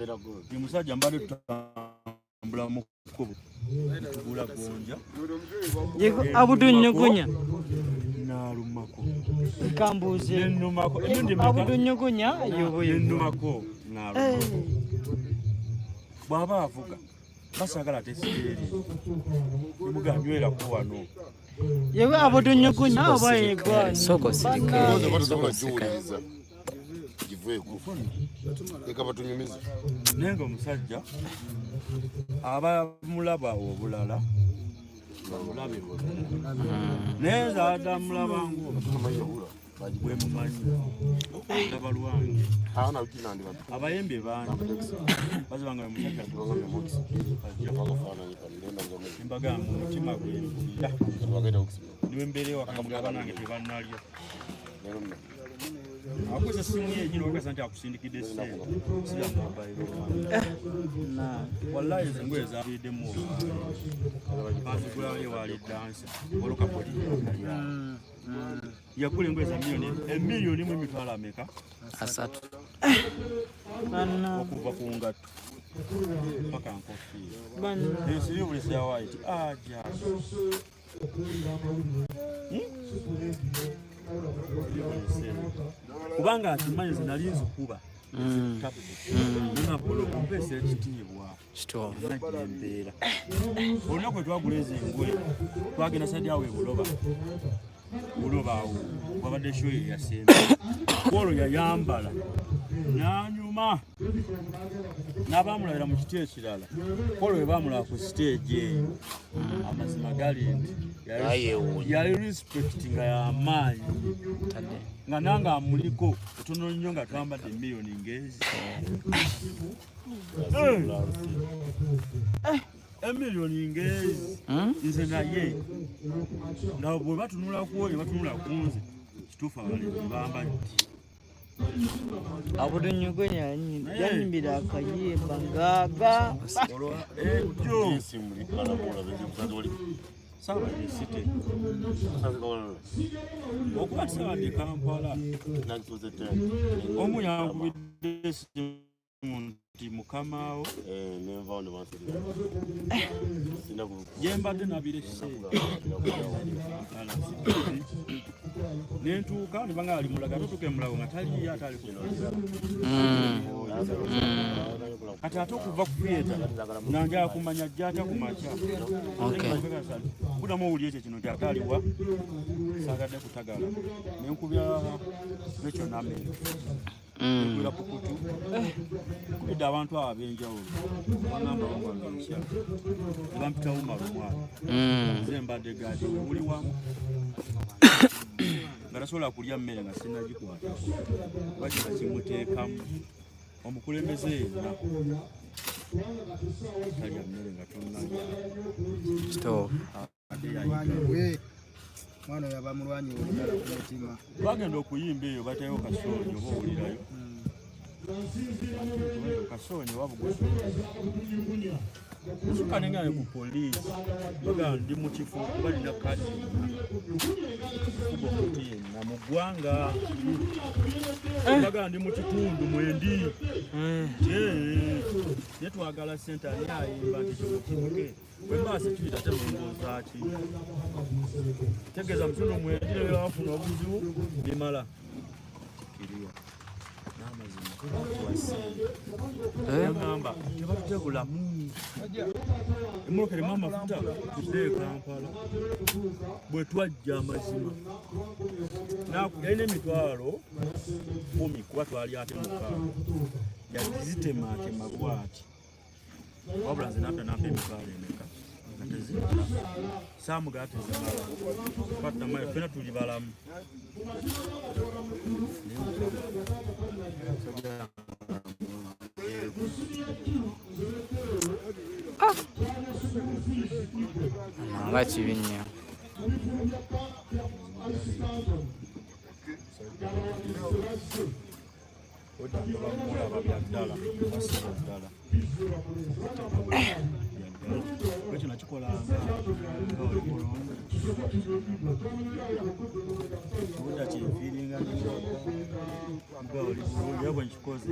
Ni musajja mbadde tutambula mu kkubo tugula gonja yego abudunyugunya nalumako kambuze nnumako abudunyugunya yoboyo nnumako nalumako bw'aba avuga basagala tesiri nimuganywera ku wano yego abudunyugunya abayegwa soko sirike nenga omusajja abamulaba obulala naye zaada mulabangu bwe mumanyi laba lwange abayembe bangi bazibanga musajja embagamba omutima gwembulira niwe mbeere wakamugaba nange tebannalya akwesa simu yenyini wakasa nti akusindikidde sente sira mobayiro wallahi nze ngoye zaviddemu azigulayo wali dansa olukapoti yagula engoye za emiliyoni mu emitwalo ameka 3 okuva ku ngatto paka nkofiira ensiribulisi ya white aja kubanga akimanyi zinali nzikuba nabula okumpesa ekitiibwa embeera olunaku kwe twagula ezo engoye twagenda sadi awo buloba awo wabadde shoyo yasembe olwo yayambala nanyuma n'abamulabira mu kiti ekirala olwo we bamulaba ku siteegi eyo amazima gali nti yali respect nga y'amaanyi nga nange amuliko otono nnyo nga twambadde miliyoni ngezi emiliyoni ngezi nze naye nawe bwe batunula kuoyo batunula kunze kituufu abalenzi bamba nti abudunyugunya yanyimbira akayimba ngaga saabadesite okuba tisaabadde Kampala omu yankubidde esimu nti mukamawo yembadde nabire nentuuka nibanga ali mulaga tutuke mulago nga taliyo atali kati ate okuva ku theatre nanjala kumanya jjata ku makya kudamu owuli ekyo kino kyataliwa saagadde kutagala nenkubya nekyo namere nenkubira ku kutu kubidde abantu abo ab'enjawulo bagamba wamwagankya bampitawo malumwalo nze mbadde gadi webuli wamu nga tasobola kulya mmere nga sinagikwata bakina kimuteekamu omukulembeze yenna talya mmere nga tonnalya mwana yaba mulwanyi olugala ku mutima bagenda okuyimba eyo batayo kasoonyi oba owulirayo kasoonyi wabugusu nsukka nengane ku poliisi bagamba ndi mu kifo balina kati kubokuti yenna mu ggwanga bagamba ndi mu kitundu mwendi naye twagala sente ani ayimba nti kyomukimuke wembaasi tuyita temundoozaaki tegeeza mutuno mwendi nebera bafuna obuzibu bimala kiriya n'amazima yagamba tebatutegulamu emmoloka erimu amafuta tuzeeyo Kampala bwe twajja amazima yalina emitwalo 10 kuba twali ate mukaaga yazitematema bwati wabula nze nampa emitwalo emeka nga tezimala saamugaa tezimala batamaye fena tuli balamu nga kibi nnyo bamulaba byaddala basiba ddala ekyo nakikolanga nga oli bulungi obudda kyenfiiringa nga oli bulungi era bwe nkikoze